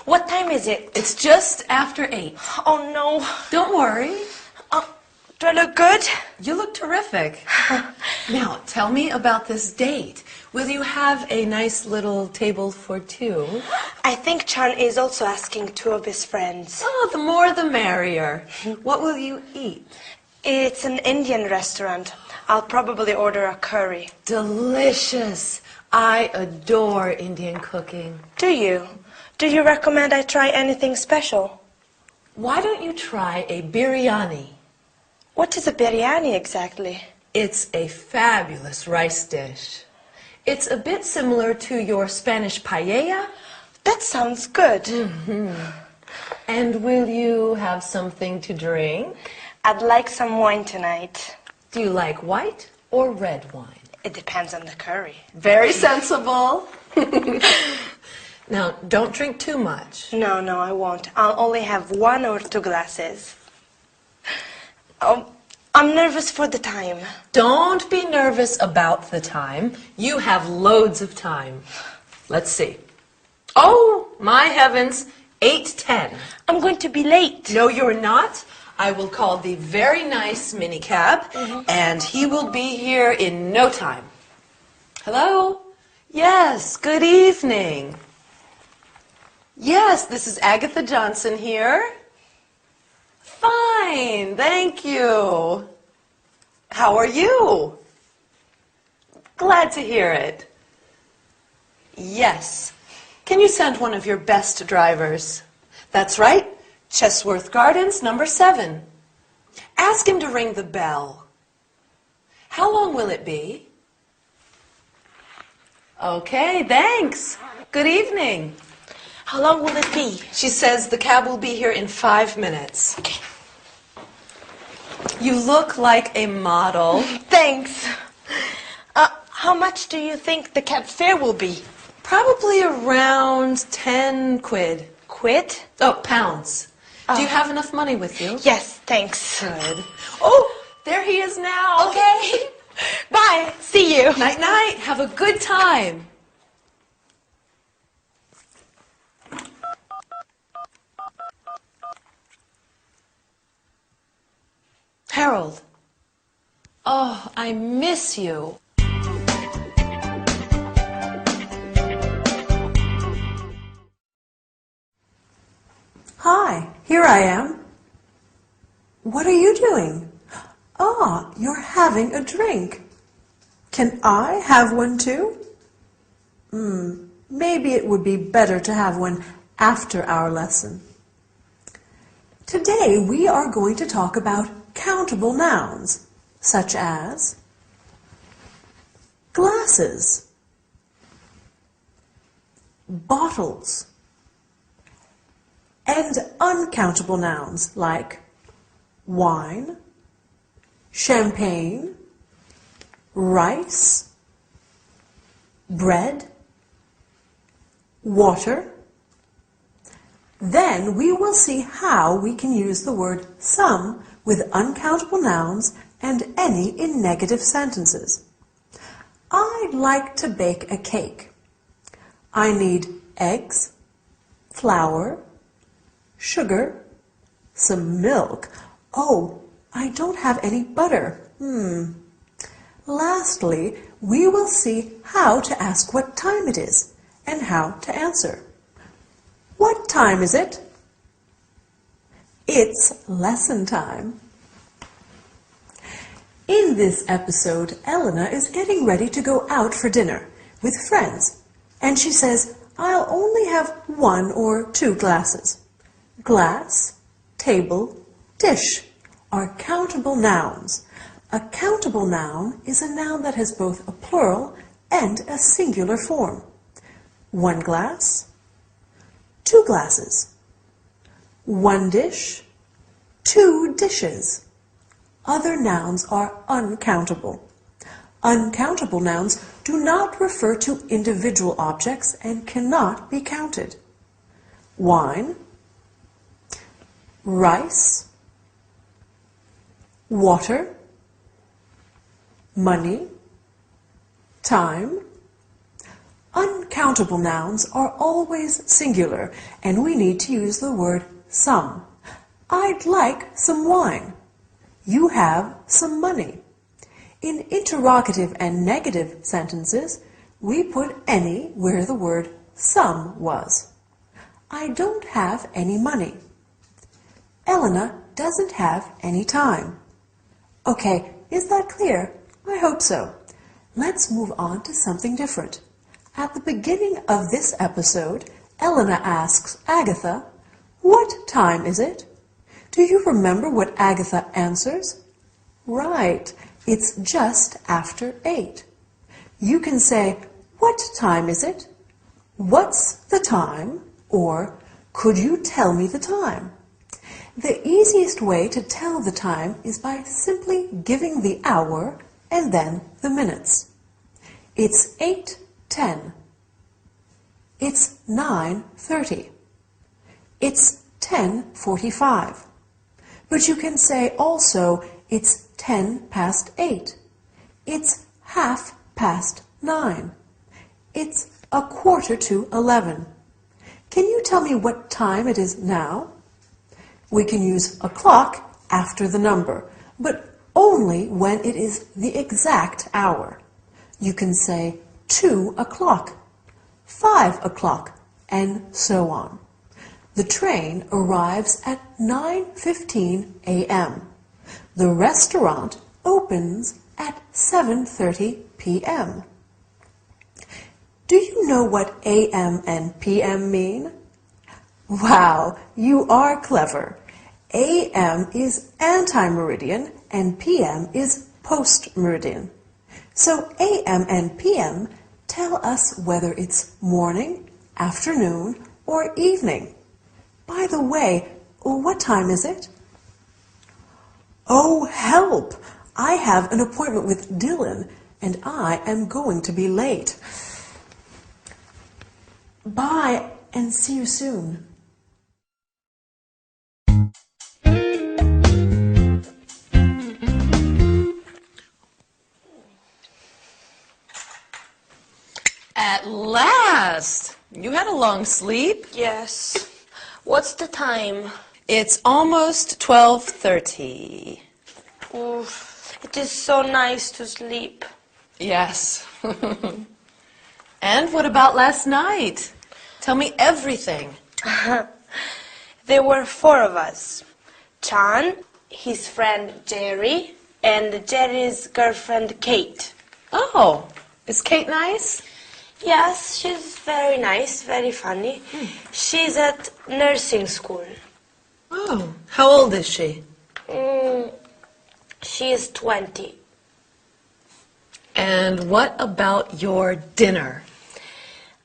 What time is it? It's just after 8. Oh, no. Don't worry. Do I look good? You look terrific. Now, tell me about this date. Will you have a nice little table for two? I think Chan is also asking 2 of his friends. Oh, the more the merrier. What will you eat? It's an Indian restaurant. I'll probably order a curry. Delicious. I adore Indian cooking. Do you? Do you recommend I try anything special? Why don't you try a biryani? What is a biryani exactly? It's a fabulous rice dish. It's a bit similar to your Spanish paella. That sounds good. And will you have something to drink? I'd like some wine tonight. Do you like white or red wine? It depends on the curry. Very sensible. Now, don't drink too much. No, I won't. I'll only have 1 or 2 glasses. Oh, I'm nervous for the time. Don't be nervous about the time. You have loads of time. Let's see. Oh, my heavens, 8:10. I'm going to be late. No, you're not. I will call the very nice minicab, and he will be here in no time. Hello? Yes, good evening. Yes, this is Agatha Johnson here. Fine, thank you. How are you? Glad to hear it. Yes. Can you send one of your best drivers? That's right. Chesworth Gardens, number 7. Ask him to ring the bell. How long will it be? Okay, thanks. Good evening. How long will it be? She says the cab will be here in 5 minutes. Okay. You look like a model. Thanks. How much do you think the cab fare will be? Probably around 10 quid. Quid? Oh, pounds. Do you have enough money with you? Yes, thanks. Good. Oh, there he is now. Okay. Bye. See you. Night, night. Have a good time. Harold. Oh, I miss you. Hi, here I am. What are you doing? Ah, you're having a drink. Can I have one too? Maybe it would be better to have one after our lesson. Today we are going to talk about countable nouns, such as glasses, bottles, and uncountable nouns like wine, champagne, rice, bread, water. Then we will see how we can use the word some with uncountable nouns and any in negative sentences. I'd like to bake a cake. I need eggs, flour, sugar, some milk. Oh, I don't have any butter. Lastly, we will see how to ask what time it is and how to answer. What time is it? It's lesson time. In this episode, Elena is getting ready to go out for dinner with friends, and she says, I'll only have 1 or 2 glasses. Glass, table, dish are countable nouns. A countable noun is a noun that has both a plural and a singular form. 1 glass, 2 glasses. 1 dish, 2 dishes. Other nouns are uncountable. Uncountable nouns do not refer to individual objects and cannot be counted. Wine, rice, water, money, time. Uncountable nouns are always singular, and we need to use the word some. I'd like some wine. You have some money. In interrogative and negative sentences, we put any where the word some was. I don't have any money. Elena doesn't have any time. Okay, is that clear? I hope so. Let's move on to something different. At the beginning of this episode, Elena asks Agatha, "What time is it?" Do you remember what Agatha answers? Right, it's just after 8. You can say, "What time is it?" "What's the time?" or "Could you tell me the time?" The easiest way to tell the time is by simply giving the hour and then the minutes. It's 8:10. It's 9:30. It's 10:45. But you can say also it's 10 past 8. It's 9:30. It's 11:15. Can you tell me what time it is now? We can use a clock after the number, but only when it is the exact hour. You can say 2 o'clock, 5 o'clock, and so on. The train arrives at 9:15 a.m. The restaurant opens at 7:30 p.m. Do you know what a.m. and p.m. mean? Wow, you are clever. A.m. is anti-meridian and p.m. is post-meridian. So a.m. and p.m. tell us whether it's morning, afternoon, or evening. By the way, what time is it? Oh, help! I have an appointment with Dylan, and I am going to be late. Bye, and see you soon. At last! You had a long sleep. Yes. What's the time? It's almost 12:30. Oof, it is so nice to sleep. Yes. And what about last night? Tell me everything. There were 4 of us. Chan, his friend Jerry, and Jerry's girlfriend Kate. Oh, is Kate nice? Yes, she's very nice, very funny. She's at nursing school. Oh, how old is she? She is 20. And what about your dinner?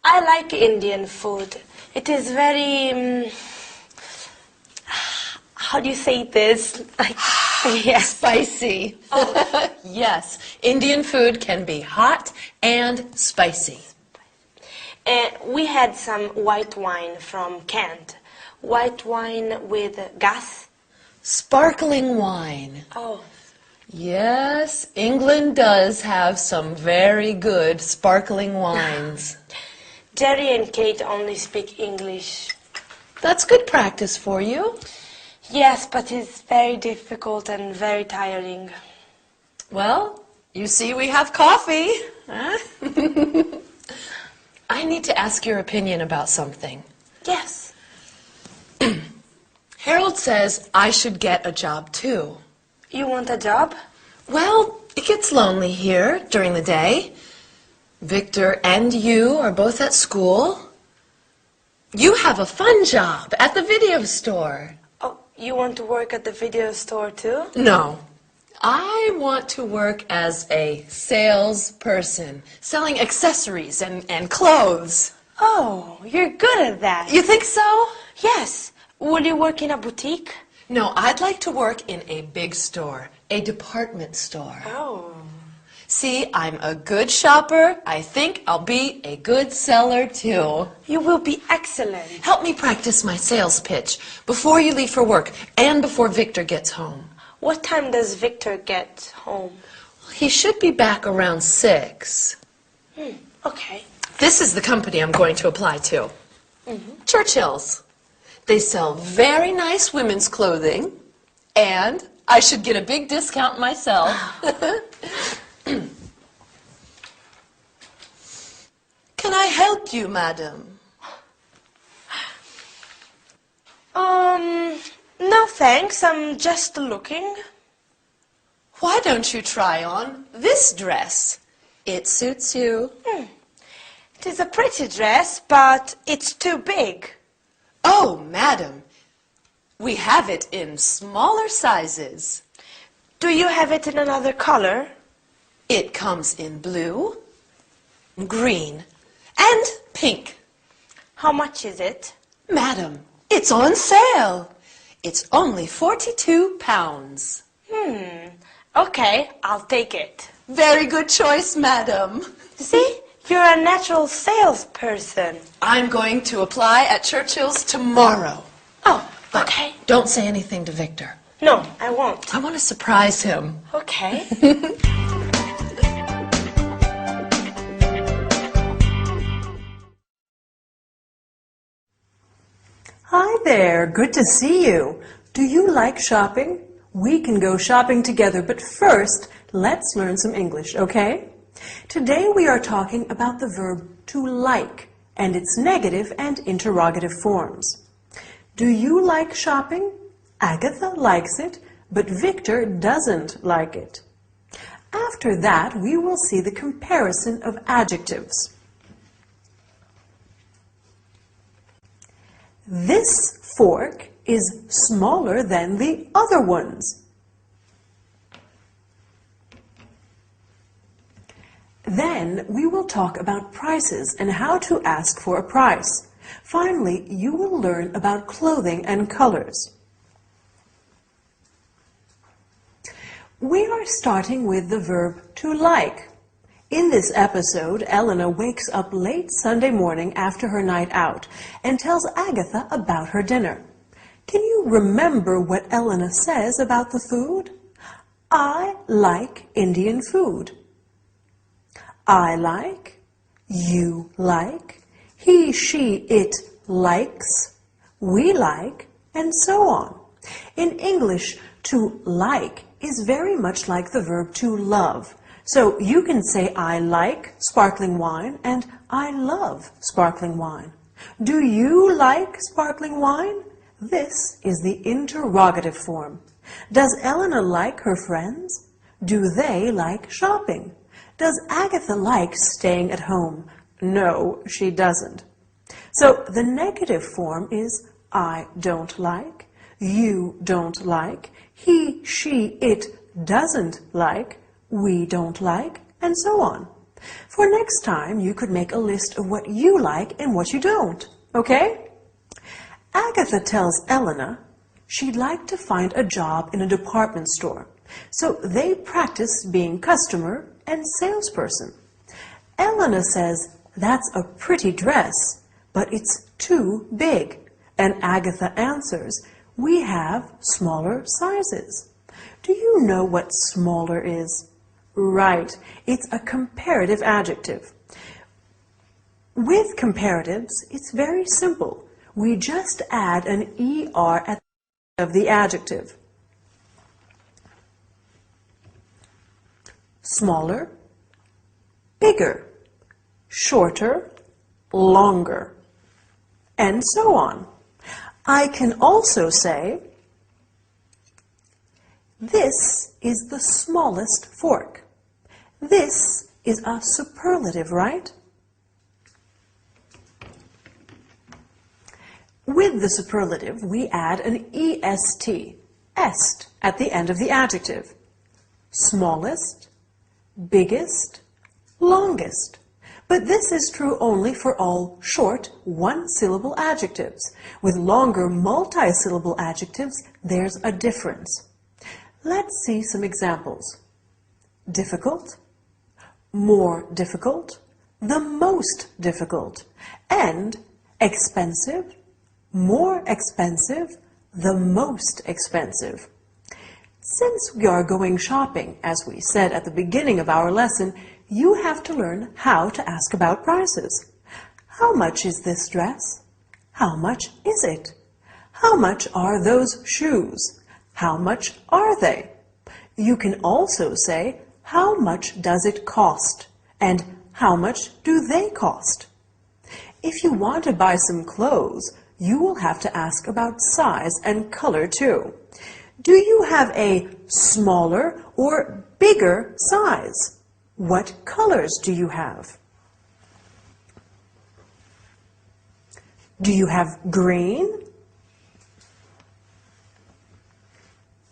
I like Indian food. It is very... how do you say this? Yes. Spicy. Oh. Yes, Indian food can be hot and spicy. We had some white wine from Kent. White wine with gas. Sparkling wine. Oh. Yes, England does have some very good sparkling wines. Jerry and Kate only speak English. That's good practice for you. Yes, but it's very difficult and very tiring. Well, you see we have coffee. Huh? I need to ask your opinion about something. Yes. Harold says I should get a job too. You want a job? Well, it gets lonely here during the day. Victor and you are both at school. You have a fun job at the video store. Oh, you want to work at the video store too? No. I want to work as a salesperson, selling accessories and clothes. Oh, you're good at that. You think so? Yes. Will you work in a boutique? No, I'd like to work in a big store, a department store. Oh. See, I'm a good shopper. I think I'll be a good seller too. You will be excellent. Help me practice my sales pitch before you leave for work and before Victor gets home. What time does Victor get home? He should be back around 6. Okay. This is the company I'm going to apply to. Churchill's. They sell very nice women's clothing, and I should get a big discount myself. Can I help you, madam? No thanks, I'm just looking. Why don't you try on this dress? It suits you. It is a pretty dress, but it's too big. Oh, madam, we have it in smaller sizes. Do you have it in another color? It comes in blue, green, and pink. How much is it? Madam, it's on sale. It's only £42. Okay, I'll take it. Very good choice, madam. See, you're a natural salesperson. I'm going to apply at Churchill's tomorrow. Oh, But okay. don't say anything to Victor. No, I won't. I want to surprise him. Okay. Hi there, good to see you. Do you like shopping? We can go shopping together, but first, let's learn some English, okay? Today we are talking about the verb to like and its negative and interrogative forms. Do you like shopping? Agatha likes it, but Victor doesn't like it. After that, we will see the comparison of adjectives. This fork is smaller than the other ones. Then we will talk about prices and how to ask for a price. Finally, you will learn about clothing and colors. We are starting with the verb to like. In this episode, Elena wakes up late Sunday morning after her night out and tells Agatha about her dinner. Can you remember what Elena says about the food? I like Indian food. I like, you like, he, she, it likes, we like, and so on. In English, to like is very much like the verb to love. So you can say I like sparkling wine and I love sparkling wine. Do you like sparkling wine? This is the interrogative form. Does Elena like her friends? Do they like shopping? Does Agatha like staying at home? No, she doesn't. So the negative form is I don't like, you don't like, he, she, it doesn't like, we don't like, and so on. For next time, you could make a list of what you like and what you don't, okay? Agatha tells Elena she'd like to find a job in a department store, so they practice being customer and salesperson. Elena says, that's a pretty dress, but it's too big. And Agatha answers, we have smaller sizes. Do you know what smaller is? Right, it's a comparative adjective. With comparatives, it's very simple. We just add an ER at the end of the adjective. Smaller, bigger, shorter, longer, and so on. I can also say, this is the smallest fork. This is a superlative, right? With the superlative, we add an EST, est, at the end of the adjective. Smallest, biggest, longest. But this is true only for all short, one-syllable adjectives. With longer, multi-syllable adjectives, there's a difference. Let's see some examples. Difficult, more difficult, the most difficult, and expensive, more expensive, the most expensive. Since we are going shopping, as we said at the beginning of our lesson, you have to learn how to ask about prices. How much is this dress? How much is it? How much are those shoes? How much are they? You can also say, how much does it cost? And how much do they cost? If you want to buy some clothes, you will have to ask about size and color too. Do you have a smaller or bigger size? What colors do you have? Do you have green?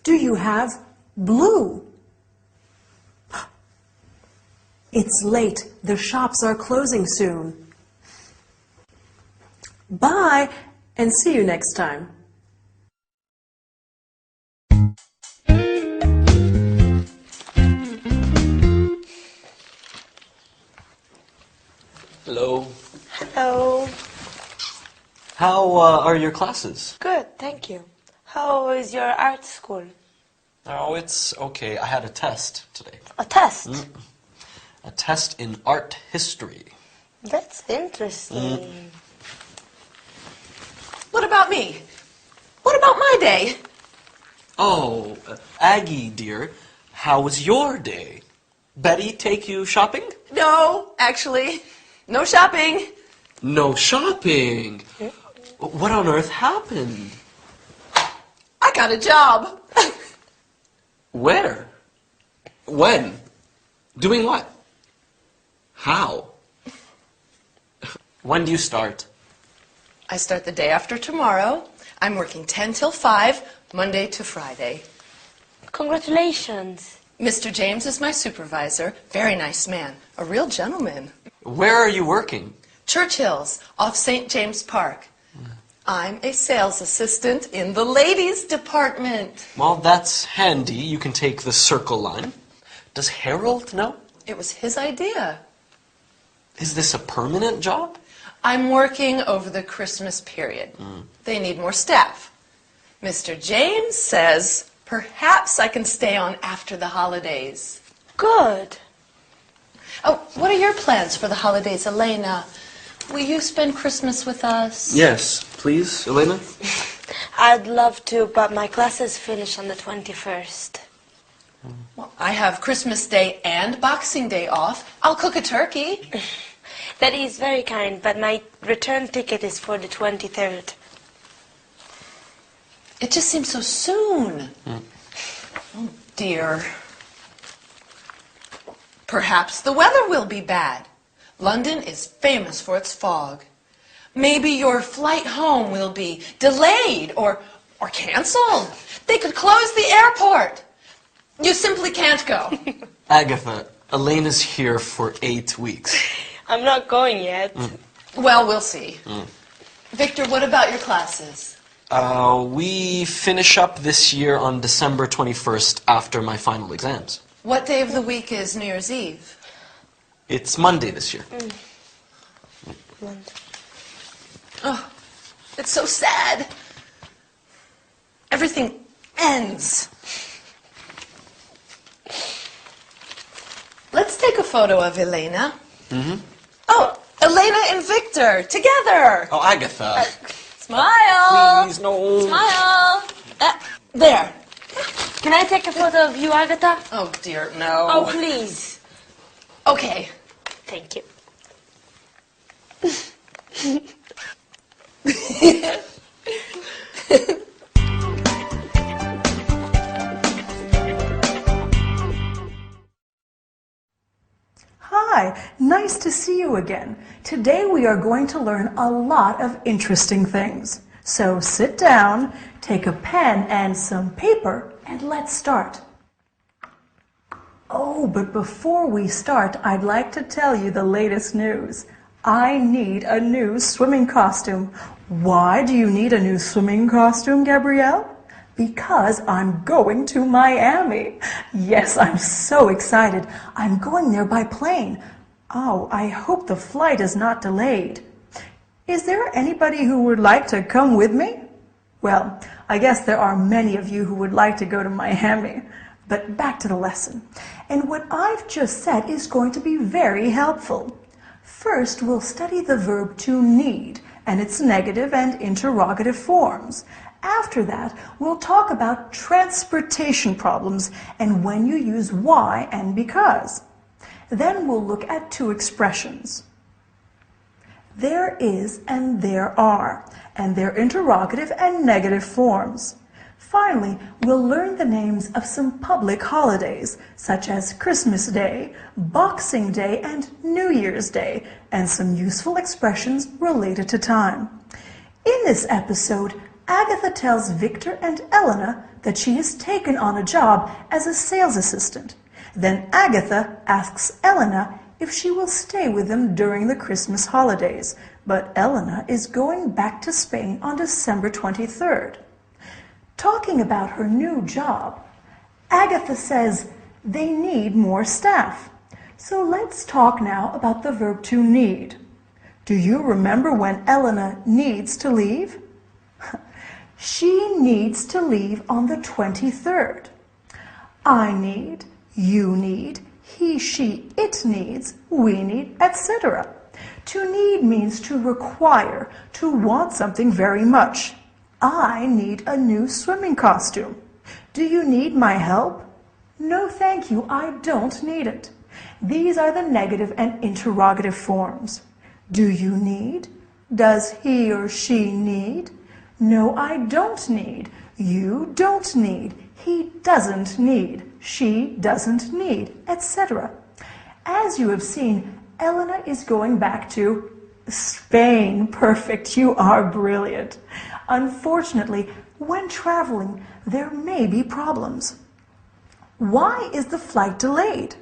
Do you have blue? It's late. The shops are closing soon. Bye, and see you next time. Hello. Hello. How are your classes? Good, thank you. How is your art school? Oh, it's okay. I had a test today. A test? A test in art history. That's interesting. What about me? What about my day? Oh, Aggie, dear, how was your day? Betty take you shopping? No, actually, no shopping. No shopping? What on earth happened? I got a job. Where? When? Doing what? How? When do you start? I start the day after tomorrow. I'm working 10 till 5, Monday to Friday. Congratulations. Mr. James is my supervisor. Very nice man. A real gentleman. Where are you working? Churchill's, off St. James Park. I'm a sales assistant in the ladies' department. Well, that's handy. You can take the Circle Line. Does Harold know? It was his idea. Is this a permanent job? I'm working over the Christmas period. They need more staff. Mr. James says perhaps I can stay on after the holidays. Good. Oh, what are your plans for the holidays, Elena? Will you spend Christmas with us? Yes, please, Elena. I'd love to, but my classes finish on the 21st. Well, I have Christmas Day and Boxing Day off. I'll cook a turkey. That is very kind, but my return ticket is for the 23rd. It just seems so soon. Oh, dear. Perhaps the weather will be bad. London is famous for its fog. Maybe your flight home will be delayed or canceled. They could close the airport. You simply can't go. Agatha, Elena's here for 8 weeks. I'm not going yet. Well, we'll see. Victor, what about your classes? We finish up this year on December 21st after my final exams. What day of the week is New Year's Eve? It's Monday this year. Oh, it's so sad. Everything ends. Let's take a photo of Elena. Oh, Elena and Victor, together. Oh, Agatha. Smile. Please, no. Smile. There. Can I take a photo of you, Agatha? Oh, dear, no. Oh, please. Okay. Thank you. Hi, nice to see you again. Today we are going to learn a lot of interesting things. So sit down, take a pen and some paper, and let's start. Oh, but before we start, I'd like to tell you the latest news. I need a new swimming costume. Why do you need a new swimming costume, Gabrielle? Because I'm going to Miami. Yes, I'm so excited. I'm going there by plane. Oh, I hope the flight is not delayed. Is there anybody who would like to come with me? Well, I guess there are many of you who would like to go to Miami. But back to the lesson. And what I've just said is going to be very helpful. First, we'll study the verb to need and its negative and interrogative forms. After that, we'll talk about transportation problems and when you use why and because. Then we'll look at two expressions. There is and there are, and their interrogative and negative forms. Finally, we'll learn the names of some public holidays, such as Christmas Day, Boxing Day, and New Year's Day, and some useful expressions related to time. In this episode, Agatha tells Victor and Elena that she has taken on a job as a sales assistant. Then Agatha asks Elena if she will stay with them during the Christmas holidays, but Elena is going back to Spain on December 23rd. Talking about her new job, Agatha says they need more staff. So let's talk now about the verb to need. Do you remember when Elena needs to leave? She needs to leave on the 23rd. I need, you need, he, she, it needs, we need, etc. To need means to require, to want something very much. I need a new swimming costume. Do you need my help? No, thank you, I don't need it. These are the negative and interrogative forms. Do you need? Does he or she need? No, I don't need. You don't need. He doesn't need. She doesn't need, etc. As you have seen, Elena is going back to Spain. Perfect, you are brilliant. Unfortunately, when traveling, there may be problems. Why is the flight delayed?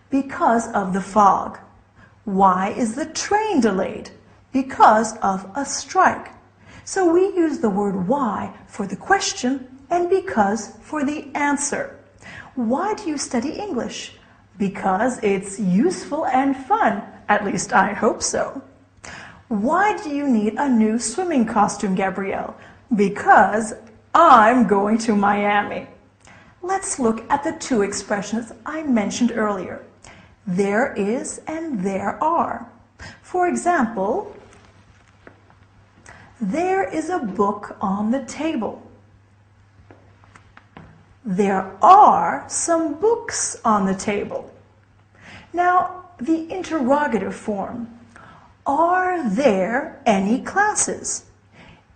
Because of the fog. Why is the train delayed? Because of a strike. So we use the word why for the question and because for the answer. Why do you study English? Because it's useful and fun. At least I hope so. Why do you need a new swimming costume, Gabrielle? Because I'm going to Miami. Let's look at the two expressions I mentioned earlier. There is and there are. For example, there is a book on the table. There are some books on the table. Now, the interrogative form. Are there any classes?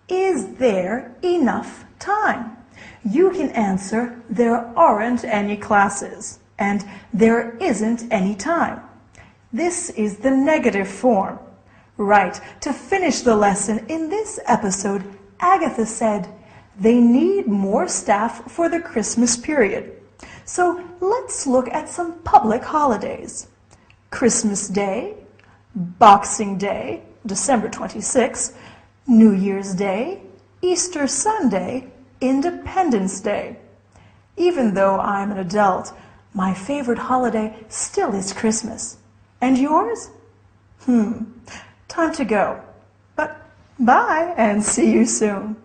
Is there enough time? You can answer, there aren't any classes, and there isn't any time. This is the negative form. Right, to finish the lesson in this episode, Agatha said, they need more staff for the Christmas period. So let's look at some public holidays. Christmas Day, Boxing Day, December 26th, New Year's Day, Easter Sunday, Independence Day. Even though I'm an adult, my favorite holiday still is Christmas. And yours? Time to go. But bye and see you soon.